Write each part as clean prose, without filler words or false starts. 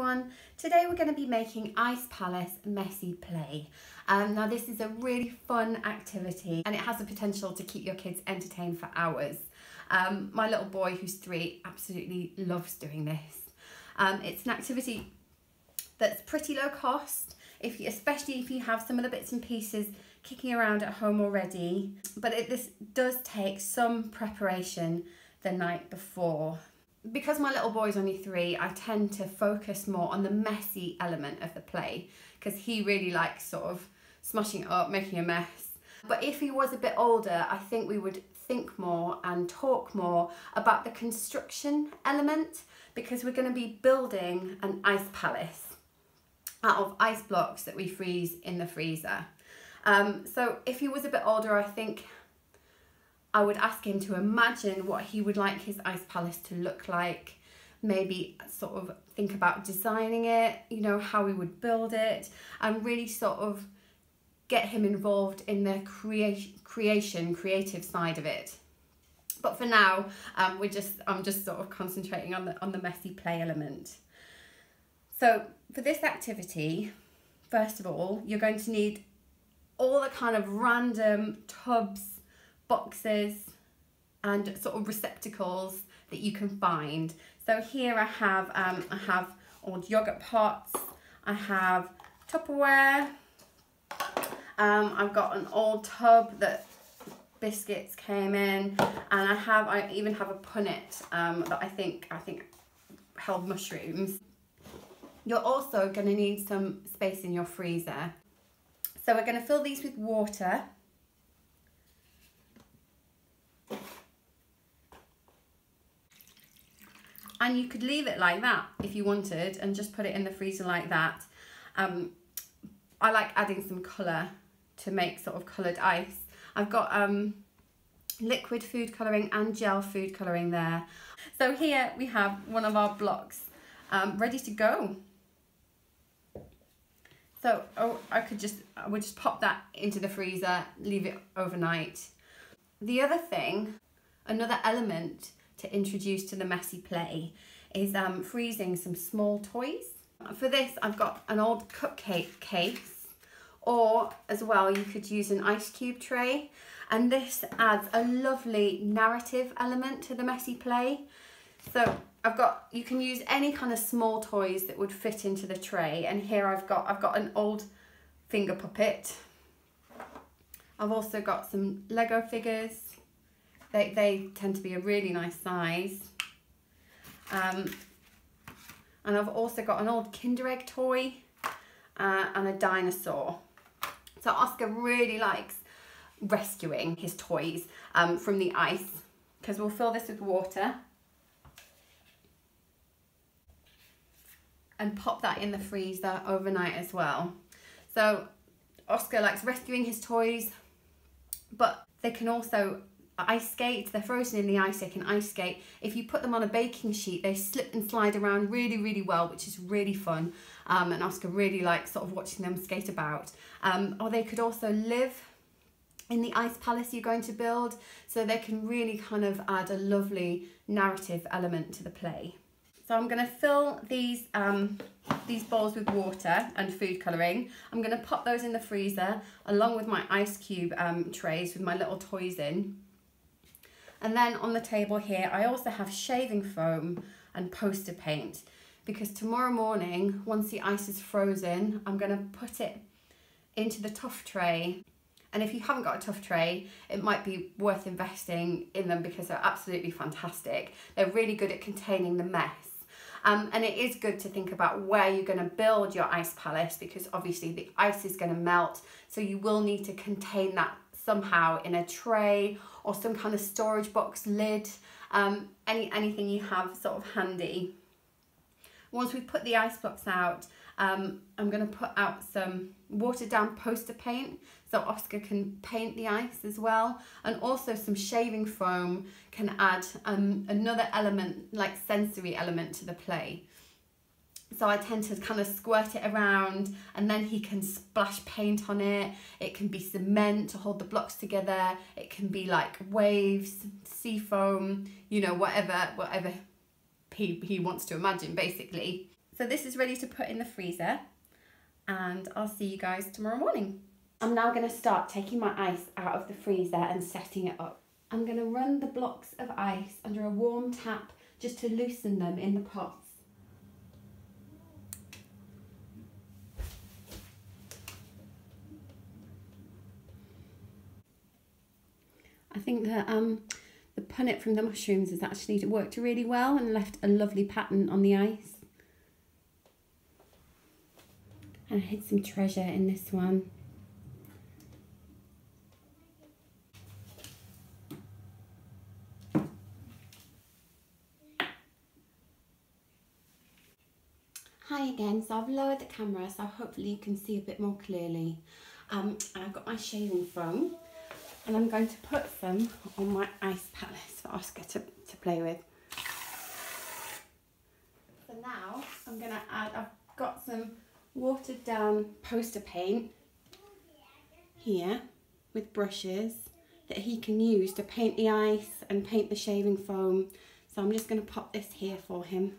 everyone, today we're going to be making Ice Palace Messy Play. Now this is a really fun activity and it has the potential to keep your kids entertained for hours. My little boy who's 3 absolutely loves doing this. It's an activity that's pretty low cost, especially if you have some of the bits and pieces kicking around at home already, but this does take some preparation the night before. Because my little boy's only 3, I tend to focus more on the messy element of the play because he really likes sort of smashing it up, making a mess. But if he was a bit older, I think we would think more and talk more about the construction element, because we're going to be building an ice palace out of ice blocks that we freeze in the freezer. So if he was a bit older, I think I would ask him to imagine what he would like his ice palace to look like, maybe sort of think about designing it, you know, how we would build it, and really sort of get him involved in the creative side of it. But for now, I'm just sort of concentrating on the messy play element. So for this activity, first of all, you're going to need all the kind of random tubs, boxes and sort of receptacles that you can find. So here I have old yogurt pots, I have Tupperware, I've got an old tub that biscuits came in, and I even have a punnet that I think held mushrooms. You're also going to need some space in your freezer. So we're going to fill these with water. And you could leave it like that if you wanted and just put it in the freezer like that. I like adding some colour to make sort of coloured ice. I've got liquid food colouring and gel food colouring there. So here we have one of our blocks ready to go. So I would just pop that into the freezer, leave it overnight. The other thing, another element to introduce to the messy play is freezing some small toys. For this I've got an old cupcake case, or as well you could use an ice cube tray, and this adds a lovely narrative element to the messy play. So you can use any kind of small toys that would fit into the tray, and here I've got an old finger puppet. I've also got some Lego figures. They tend to be a really nice size. And I've also got an old Kinder Egg toy and a dinosaur. So Oscar really likes rescuing his toys from the ice, because we'll fill this with water and pop that in the freezer overnight as well. So Oscar likes rescuing his toys, but they can also ice skate. They're frozen in the ice, they can ice skate. If you put them on a baking sheet, they slip and slide around really well, which is really fun, and Oscar really likes sort of watching them skate about. Or they could also live in the ice palace you're going to build, so they can really kind of add a lovely narrative element to the play. So I'm going to fill these bowls with water and food colouring. I'm going to pop those in the freezer along with my ice cube trays with my little toys in. And then on the table here, I also have shaving foam and poster paint, because tomorrow morning, once the ice is frozen, I'm going to put it into the tough tray. And if you haven't got a tough tray, it might be worth investing in them, because they're absolutely fantastic. They're really good at containing the mess. And it is good to think about where you're going to build your ice palace, because obviously the ice is going to melt, so you will need to contain that somehow in a tray or some kind of storage box lid, anything you have sort of handy. Once we put the ice blocks out, I'm going to put out some watered down poster paint so Oscar can paint the ice as well, and also some shaving foam can add another element, like sensory element, to the play. So I tend to kind of squirt it around, and then he can splash paint on it. It can be cement to hold the blocks together. It can be like waves, sea foam, you know, whatever he wants to imagine, basically. So So this is ready to put in the freezer, and I'll see you guys tomorrow morning. I'm now going to start taking my ice out of the freezer and setting it up. I'm going to run the blocks of ice under a warm tap just to loosen them in the pots. I think that the punnet from the mushrooms has actually worked really well and left a lovely pattern on the ice. I hid some treasure in this one. Hi again, so I've lowered the camera so hopefully you can see a bit more clearly. And I've got my shaving foam and I'm going to put some on my ice palace for Oscar to play with. So now I'm going to add, I've got some watered down poster paint here with brushes that he can use to paint the ice and paint the shaving foam. So I'm just going to pop this here for him.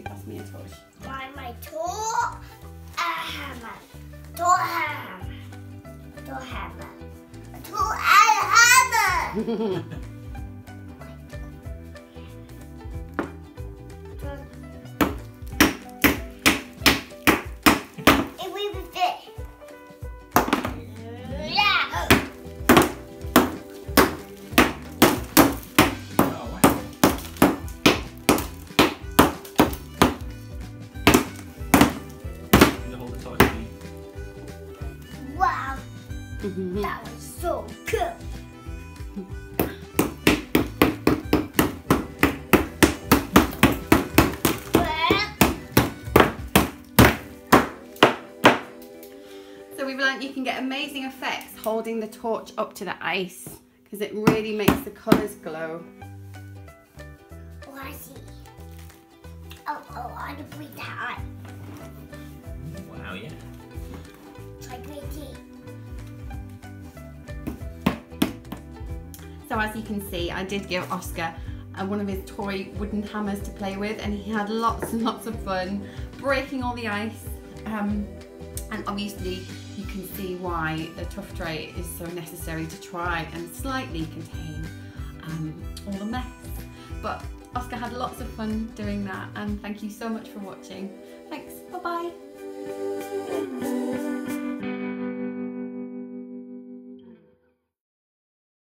Pass me a torch. My tool, a hammer. Tool, hammer. Tool, hammer. A tool and a hammer. It will be fit. Yeah. Wow, that was so cool. So we've learnt you can get amazing effects holding the torch up to the ice because it really makes the colours glow. Oh, I see. Oh, I can breathe that eye. Wow, yeah. Try green tea. So as you can see, I did give Oscar one of his toy wooden hammers to play with, and he had lots and lots of fun breaking all the ice. And obviously you can see why the tough tray is so necessary to try and slightly contain all the mess. But Oscar had lots of fun doing that, and thank you so much for watching. Thanks, bye bye.